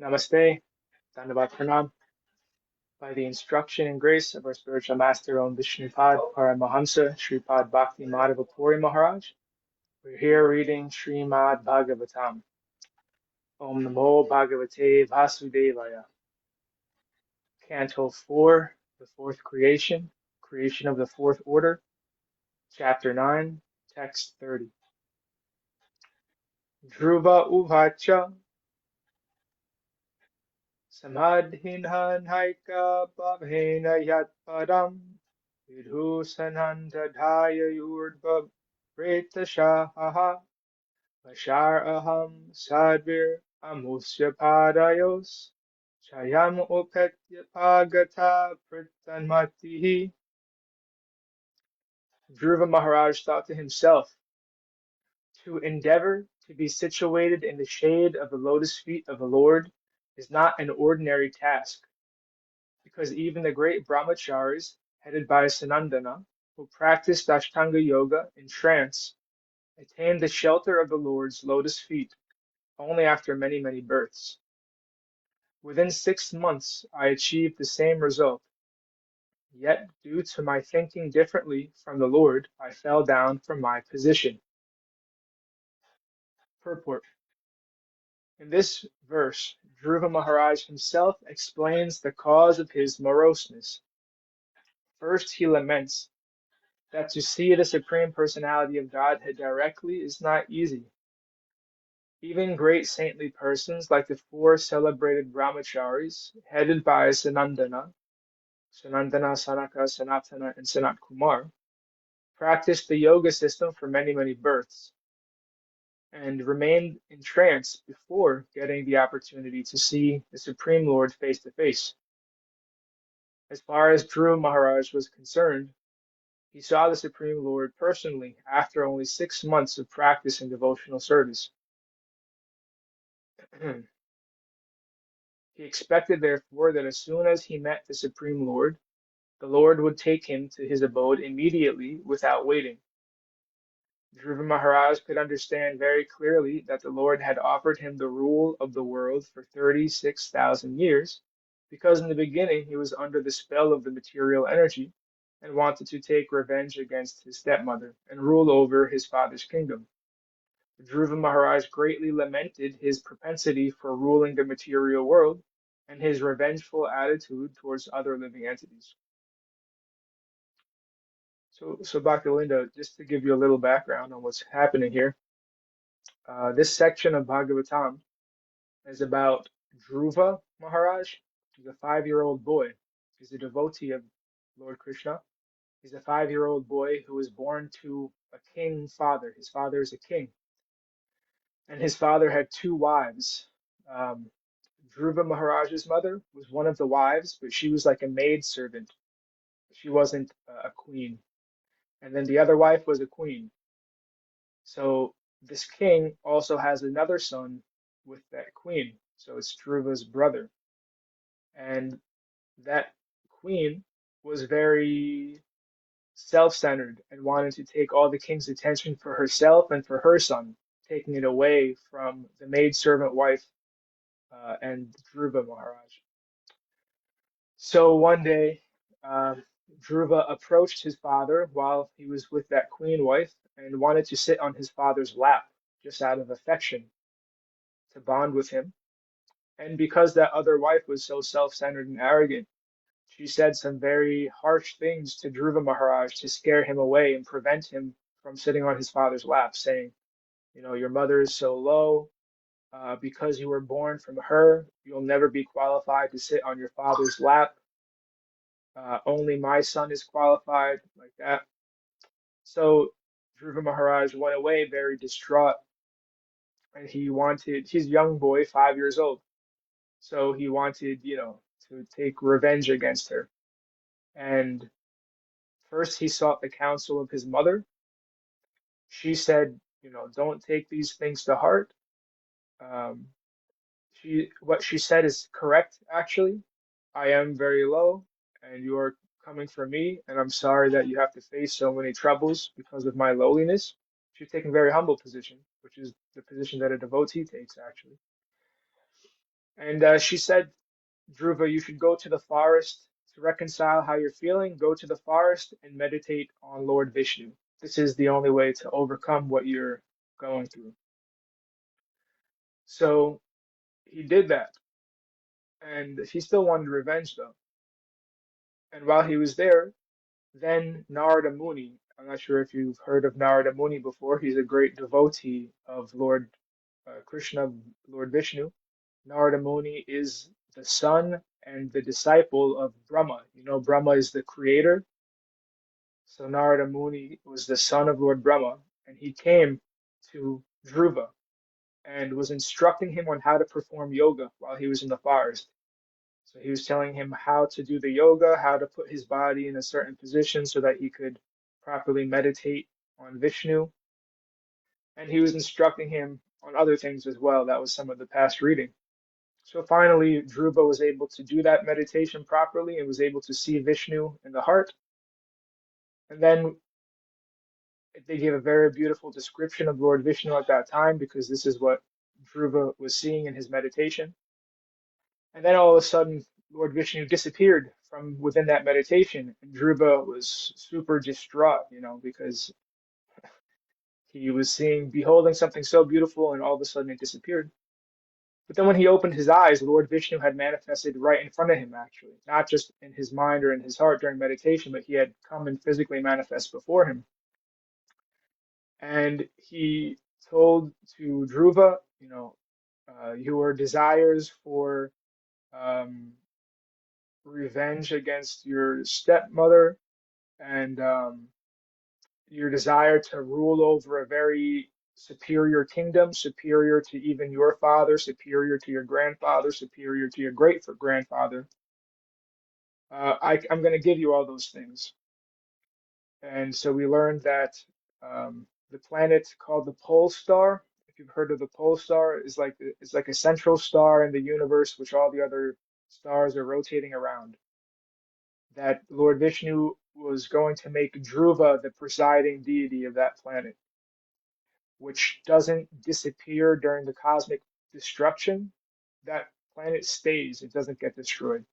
Namaste, Dandavat Pranam. By the instruction and grace of our spiritual master, Om Vishnupad Paramahamsa, Sripad Bhakti Madhava Puri Maharaj, we're here reading Srimad Bhagavatam. Om Namo Bhagavate Vasudevaya. Canto 4, the fourth creation, creation of the fourth order, chapter 9, text 30. Dhruva Uvacha Samadhinhan Haika Bhavena Yat Padam Vidhu Sanandadhaya Yurdva Preta Shahaha Vashar Aham Sadvir Amusya Padayos Chayam Upetya Pagata Pritanmatihi. Dhruva Maharaj thought to himself, to endeavor to be situated in the shade of the lotus feet of the Lord is not an ordinary task, because even the great brahmacharis, headed by Sanandana, who practiced Ashtanga Yoga in trance, attained the shelter of the Lord's lotus feet only after many, many births. Within 6 months, I achieved the same result. Yet, due to my thinking differently from the Lord, I fell down from my position. Purport. In this verse, Dhruva Maharaj himself explains the cause of his moroseness. First, he laments that to see the Supreme Personality of Godhead directly is not easy. Even great saintly persons like the four celebrated brahmacharis, headed by Sanandana, Sanaka, Sanatana, and Sanat Kumar, practiced the yoga system for many, many births, and remained in trance before getting the opportunity to see the Supreme Lord face to face. As far as Dhruva Maharaj was concerned, he saw the Supreme Lord personally after only 6 months of practice in devotional service. He expected, therefore, that as soon as he met the Supreme Lord, the Lord would take him to his abode immediately without waiting. Dhruva Maharaj could understand very clearly that the Lord had offered him the rule of the world for 36,000 years, because in the beginning he was under the spell of the material energy and wanted to take revenge against his stepmother and rule over his father's kingdom. Dhruva Maharaj greatly lamented his propensity for ruling the material world and his revengeful attitude towards other living entities. So Bhaktivedanta, just to give you a little background on what's happening here, this section of Bhagavatam is about Dhruva Maharaj. He's a 5-year-old boy. He's a devotee of Lord Krishna. He's a 5-year-old boy who was born to a king father. His father is a king. And his father had 2 wives. Um, Dhruva Maharaj's mother was one of the wives, but she was like a maid servant. She wasn't a queen. And then the other wife was a queen. So this king also has another son with that queen. So it's Dhruva's brother. And that queen was very self-centered and wanted to take all the king's attention for herself and for her son, taking it away from the maidservant wife and Dhruva Maharaj. So one day, Dhruva approached his father while he was with that queen wife and wanted to sit on his father's lap just out of affection to bond with him. And because that other wife was so self-centered and arrogant, she said some very harsh things to Dhruva Maharaj to scare him away and prevent him from sitting on his father's lap, saying, your mother is so low. Because you were born from her, you'll never be qualified to sit on your father's lap. Only my son is qualified, like that. So Dhruva Maharaj went away very distraught, and he's a young boy, 5 years old. So he wanted, to take revenge against her. And first he sought the counsel of his mother. She said, don't take these things to heart. Um, what she said is correct, actually. I am very low, and you are coming for me, and I'm sorry that you have to face so many troubles because of my lowliness. She's taking a very humble position, which is the position that a devotee takes, actually. And she said, Dhruva, you should go to the forest to reconcile how you're feeling. Go to the forest and meditate on Lord Vishnu. This is the only way to overcome what you're going through. So he did that, and he still wanted revenge though. And while he was there, then Narada Muni, I'm not sure if you've heard of Narada Muni before, he's a great devotee of Lord Krishna, Lord Vishnu. Narada Muni is the son and the disciple of Brahma. You know, Brahma is the creator. So Narada Muni was the son of Lord Brahma, and he came to Dhruva and was instructing him on how to perform yoga while he was in the forest. So he was telling him how to do the yoga, how to put his body in a certain position so that he could properly meditate on Vishnu. And he was instructing him on other things as well. That was some of the past reading. So finally, Dhruva was able to do that meditation properly and was able to see Vishnu in the heart. And then they gave a very beautiful description of Lord Vishnu at that time because this is what Dhruva was seeing in his meditation. And then all of a sudden, Lord Vishnu disappeared from within that meditation, and Dhruva was super distraught, you know, because he was seeing, beholding something so beautiful, and all of a sudden it disappeared. But then when he opened his eyes, Lord Vishnu had manifested right in front of him, actually, not just in his mind or in his heart during meditation, but he had come and physically manifest before him. And he told to Dhruva, you know, your desires for revenge against your stepmother and your desire to rule over a very superior kingdom, superior to even your father, superior to your grandfather, superior to your great grandfather. I'm going to give you all those things. And so we learned that the planet called the pole star, if you've heard of the pole star, is like a central star in the universe, which all the other stars are rotating around. That Lord Vishnu was going to make Dhruva the presiding deity of that planet, which doesn't disappear during the cosmic destruction. That planet stays, it doesn't get destroyed.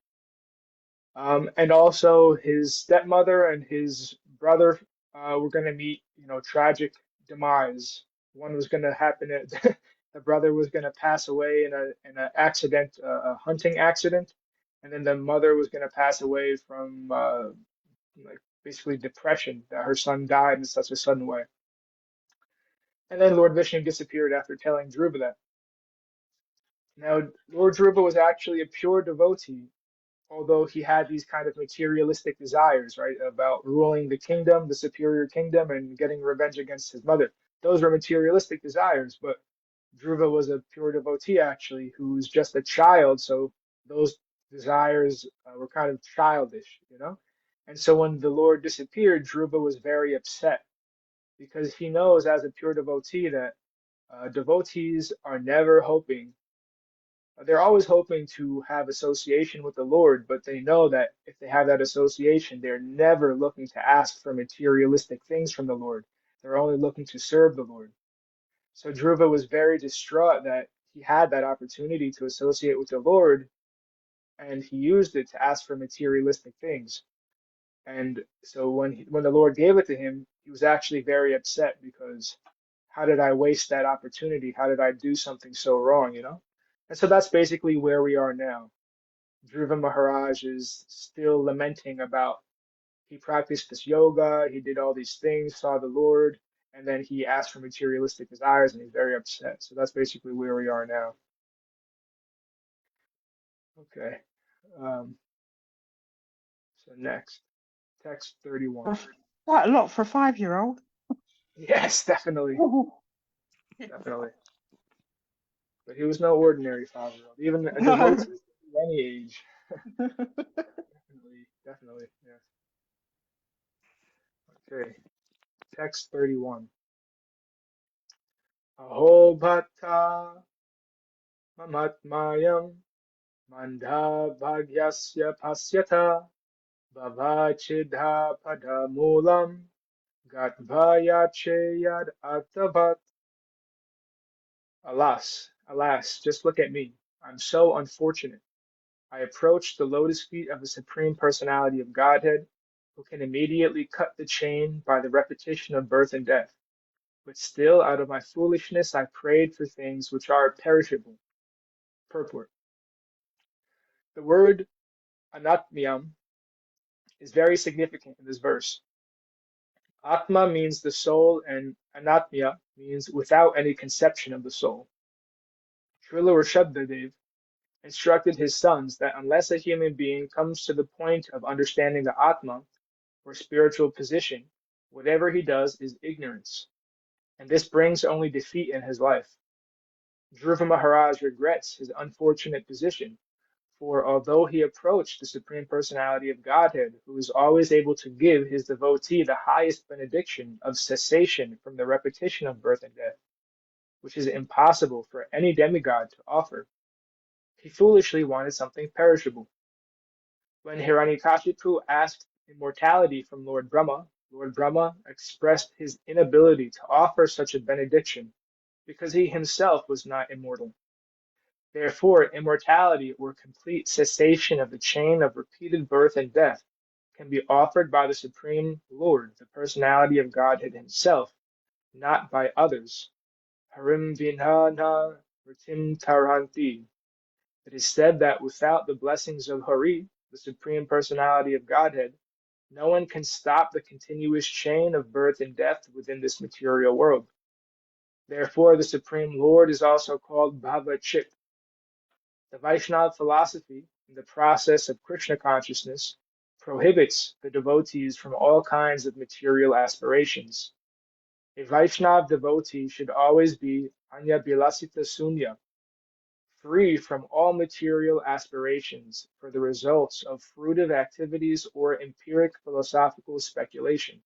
And also his stepmother and his brother were going to meet, you know, tragic demise. One was going to happen at the brother was going to pass away in a accident, a hunting accident, and then the mother was going to pass away from like basically depression that her son died in such a sudden way. And then Lord Vishnu disappeared after telling Dhruva that. Now, Lord Dhruva was actually a pure devotee, although he had these kind of materialistic desires, right, about ruling the kingdom, the superior kingdom, and getting revenge against his mother. Those were materialistic desires, but Dhruva was a pure devotee, actually, who was just a child, so those desires were kind of childish, you know? And so when the Lord disappeared, Dhruva was very upset because he knows as a pure devotee that devotees are never hoping they're always hoping to have association with the Lord, but they know that if they have that association, they're never looking to ask for materialistic things from the Lord. They're only looking to serve the Lord. So Dhruva was very distraught that he had that opportunity to associate with the Lord, and he used it to ask for materialistic things. And so when the Lord gave it to him, he was actually very upset because how did I waste that opportunity? How did I do something so wrong, you know? And so that's basically where we are now. Dhruva Maharaj is still lamenting about he practiced this yoga, he did all these things, saw the Lord, and then he asked for materialistic desires and he's very upset. So that's basically where we are now. Okay. Um, so next, text 31. Quite a lot for a 5-year-old. Yes, definitely. Definitely. But he was no ordinary 5-year-old, even a devotee at any age. Definitely, definitely, yes. Okay, text 31. Aho bhatta mamatmayam mandha bhagyasya pasyata bhavachidha padamulam gatvaya yad atavat. Alas, alas, just look at me. I'm so unfortunate. I approach the lotus feet of the Supreme Personality of Godhead, who can immediately cut the chain by the repetition of birth and death. But still, out of my foolishness, I prayed for things which are perishable. Purport. The word anatmyam is very significant in this verse. Atma means the soul, and anatmya means without any conception of the soul. Srila Rishabhadev instructed his sons that unless a human being comes to the point of understanding the Atma, or spiritual position, whatever he does is ignorance, and this brings only defeat in his life. Dhruva Maharaj regrets his unfortunate position, for although he approached the Supreme Personality of Godhead, who is always able to give his devotee the highest benediction of cessation from the repetition of birth and death, which is impossible for any demigod to offer, he foolishly wanted something perishable. When Hiranyakashipu asked immortality from Lord Brahma expressed his inability to offer such a benediction because he himself was not immortal. Therefore, immortality or complete cessation of the chain of repeated birth and death can be offered by the Supreme Lord, the Personality of Godhead himself, not by others. Harim vinhana ritim taranti. It is said that without the blessings of Hari, the Supreme Personality of Godhead, no one can stop the continuous chain of birth and death within this material world. Therefore, the Supreme Lord is also called Bhavachit. The Vaishnava philosophy, in the process of Krishna consciousness, prohibits the devotees from all kinds of material aspirations. A Vaishnava devotee should always be Anya Bilasita Sunya, free from all material aspirations for the results of fruitive activities or empiric philosophical speculation.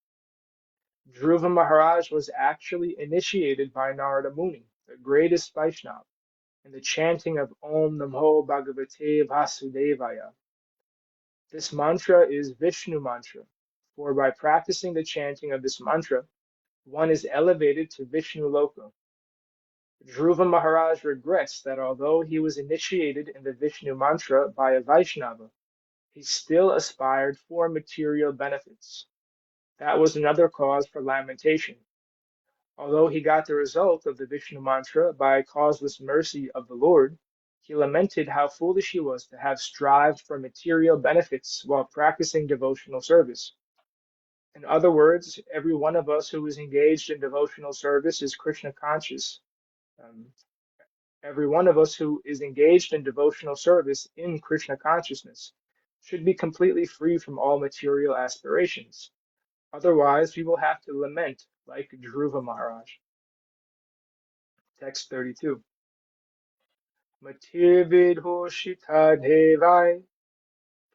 Dhruva Maharaj was actually initiated by Narada Muni, the greatest Vaishnava, in the chanting of Om Namo Bhagavate Vasudevaya. This mantra is Vishnu mantra, for by practicing the chanting of this mantra, one is elevated to Vishnu Loka. Dhruva Maharaj regrets that although he was initiated in the Vishnu mantra by a Vaishnava, he still aspired for material benefits. That was another cause for lamentation. Although he got the result of the Vishnu mantra by causeless mercy of the Lord, he lamented how foolish he was to have strived for material benefits while practicing devotional service. In other words, every one of us who is engaged in devotional service is Krishna conscious. Um, every one of us who is engaged in devotional service in Krishna consciousness should be completely free from all material aspirations. Otherwise, we will have to lament like Dhruva Maharaj. Text 32. Matirvidhoshita devai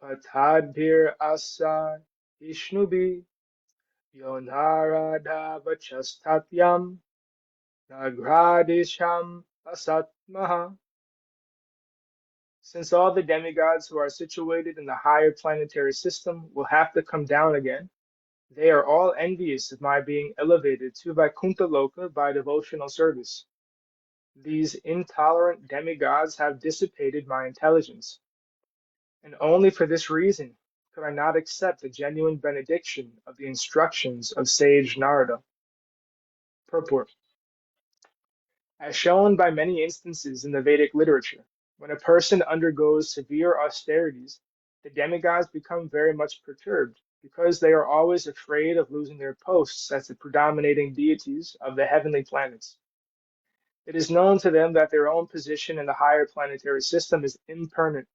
patadbhir asa ishnubi yonarada vachastatyam nagradisham asatmaha. Since all the demigods who are situated in the higher planetary system will have to come down again, they are all envious of my being elevated to Vaikuntha Loka by devotional service. These intolerant demigods have dissipated my intelligence, and only for this reason could I not accept the genuine benediction of the instructions of sage Narada. Purport. As shown by many instances in the Vedic literature, when a person undergoes severe austerities, the demigods become very much perturbed because they are always afraid of losing their posts as the predominating deities of the heavenly planets. It is known to them that their own position in the higher planetary system is impermanent,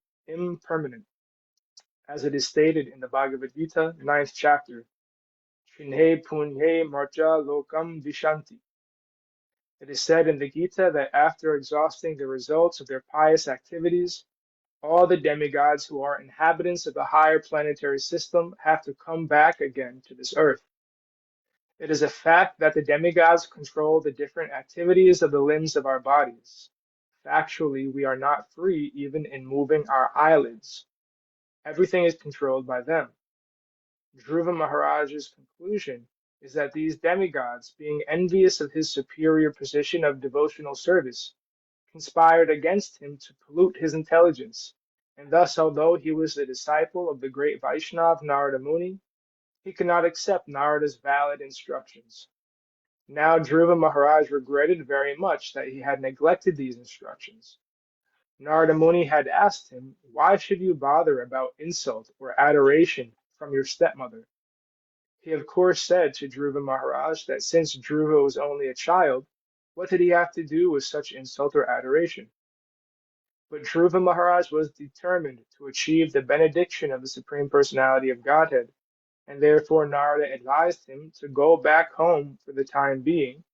as it is stated in the Bhagavad Gita, 9th chapter, Shinhe punhe marja lokam vishanti. It is said in the Gita that after exhausting the results of their pious activities, all the demigods who are inhabitants of the higher planetary system have to come back again to this earth. It is a fact that the demigods control the different activities of the limbs of our bodies. Factually, we are not free even in moving our eyelids. Everything is controlled by them. Dhruva Maharaj's conclusion is that these demigods, being envious of his superior position of devotional service, conspired against him to pollute his intelligence, and thus, although he was a disciple of the great Vaishnav Narada Muni, he could not accept Narada's valid instructions. Now Dhruva Maharaj regretted very much that he had neglected these instructions. Narada Muni had asked him, "Why should you bother about insult or adoration from your stepmother?" He of course said to Dhruva Maharaj that since Dhruva was only a child, what did he have to do with such insult or adoration? But Dhruva Maharaj was determined to achieve the benediction of the Supreme Personality of Godhead, and therefore Narada advised him to go back home for the time being,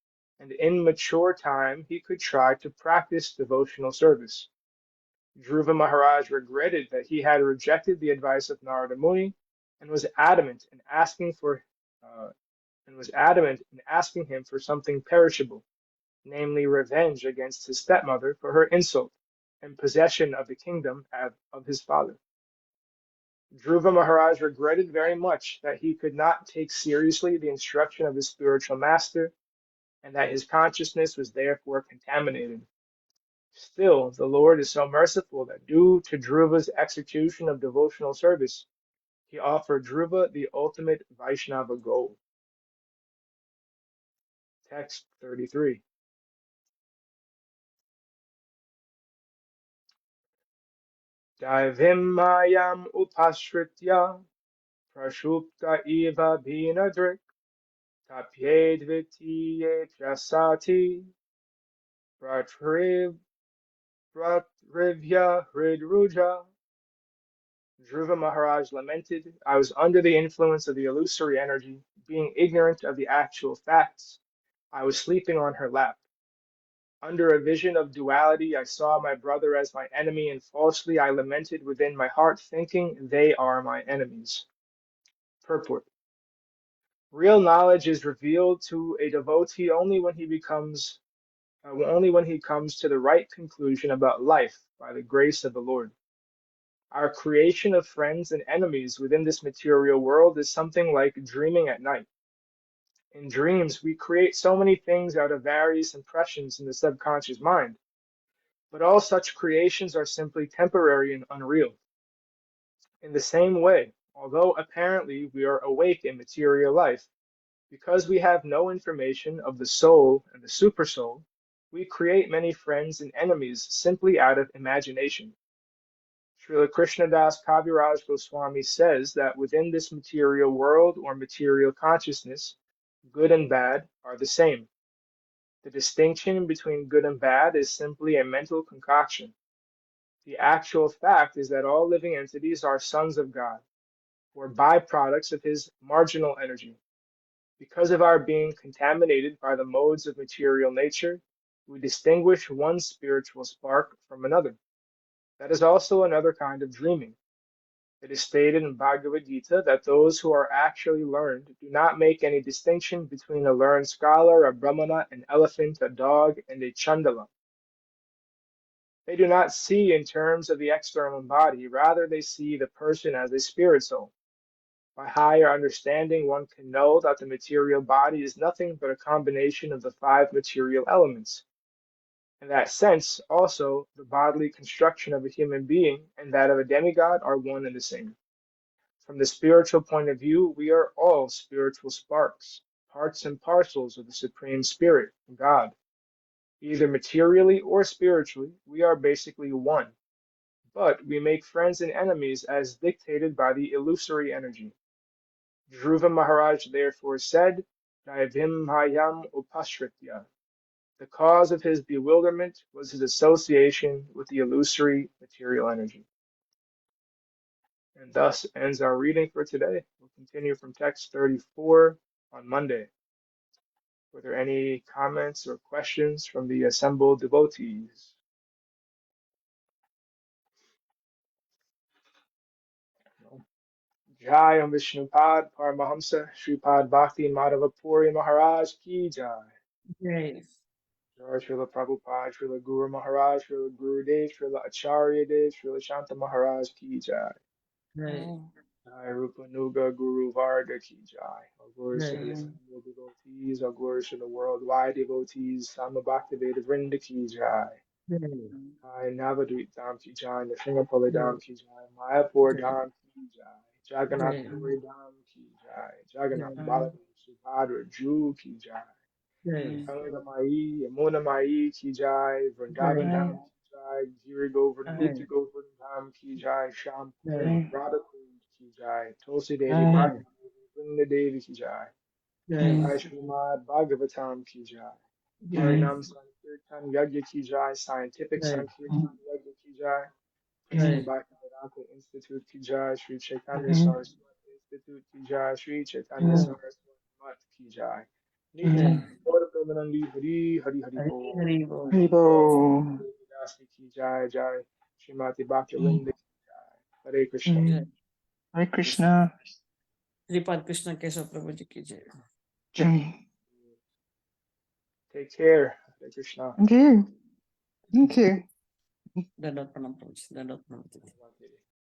and in mature time he could try to practice devotional service. Dhruva Maharaj regretted that he had rejected the advice of Narada Muni and was adamant in uh, asking him for something perishable, namely revenge against his stepmother for her insult and possession of the kingdom of his father. Dhruva Maharaj regretted very much that he could not take seriously the instruction of his spiritual master and that his consciousness was therefore contaminated. Still, the Lord is so merciful that due to Dhruva's execution of devotional service, he offered Dhruva the ultimate Vaishnava goal. Text 33. Daivim mayam upashritya prashupta eva bhinadrik tapyedvitiye prasati pratrivya hridruja. Dhruva Maharaj lamented, "I was under the influence of the illusory energy, being ignorant of the actual facts. I was sleeping on her lap. Under a vision of duality, I saw my brother as my enemy, and falsely I lamented within my heart, thinking they are my enemies." Purport. Real knowledge is revealed to a devotee only when he comes to the right conclusion about life by the grace of the Lord. Our creation of friends and enemies within this material world is something like dreaming at night. In dreams, we create so many things out of various impressions in the subconscious mind, but all such creations are simply temporary and unreal. In the same way, although apparently we are awake in material life, because we have no information of the soul and the supersoul, we create many friends and enemies simply out of imagination. Srila Krishnadas Kaviraj Goswami says that within this material world or material consciousness, good and bad are the same. The distinction between good and bad is simply a mental concoction. The actual fact is that all living entities are sons of God, or byproducts of his marginal energy. Because of our being contaminated by the modes of material nature, we distinguish one spiritual spark from another. That is also another kind of dreaming. It is stated in Bhagavad Gita that those who are actually learned do not make any distinction between a learned scholar, a brahmana, an elephant, a dog, and a chandala. They do not see in terms of the external body, rather they see the person as a spirit soul. By higher understanding, one can know that the material body is nothing but a combination of the five material elements. In that sense, also, the bodily construction of a human being and that of a demigod are one and the same. From the spiritual point of view, we are all spiritual sparks, parts and parcels of the Supreme Spirit, God. Either materially or spiritually, we are basically one. But we make friends and enemies as dictated by the illusory energy. Dhruva Maharaj therefore said, Daivim hayam upashritya. The cause of his bewilderment was his association with the illusory material energy. And thus ends our reading for today. We'll continue from text 34 on Monday. Were there any comments or questions from the assembled devotees? No. Jai Om Vishnupad Paramahamsa Sripad Bhakti Madhava Puri Maharaj Ki Jai. Right. Jai Srila Prabhupada, Srila Guru Maharaj, Srila Guru Dev, Srila Acharya Dev, Srila Shanta Maharaj Ki Jai. Right. Jai Rupa Nuga Guru Varga Ki Jai. All glories to the Right. assembled devotees, all glories to the worldwide devotees, Sama Bhaktivedanta Vrinda Ki Jai. Jai Navadvip Dham Ki Jai, Nrsimhapuri Dham Ki Jai, Mayapur Dham Ki Jai, Jagannath Puri Dham Ki Jai, Jagannath Baladev Subhadra Ju Ki Jai, Ganga Mai, Yamuna Mai Ki Jai, Vrindavan Dham Ki Jai, Giri Govardhan, Gupta Govardhan Dham Ki Jai, Sham Kund, Radha Kund Ki Jai, Tulsi Devi, Bhakti Devi, Vrinda Devi Ki Jai, Jai Srimad Bhagavatam Ki Jai, Harinam Sankirtan Yajna Ki Jai, Scientific Sankirtan Yajna Ki Jai, Princeton Bhaktivedanta Institute Ki Jai, Sri Chaitanya Saraswati Institute Ki Jai, Sri Chaitanya Saraswati Mat Ki Jai. Nitya Gaura Premanandi Hari Hari Hari Bol. Haribo. Dasi Ki Jai Jai. Srimati Bhaktivedanta Ki Jai. Hare Krishna. Hare Krishna. Sripad Krishna Keshav Prabhuji ki jai. Jai. Take care. Hare Krishna. Thank you. Thank you. Dandot Pranam Prabhuji. Dandot Pranam.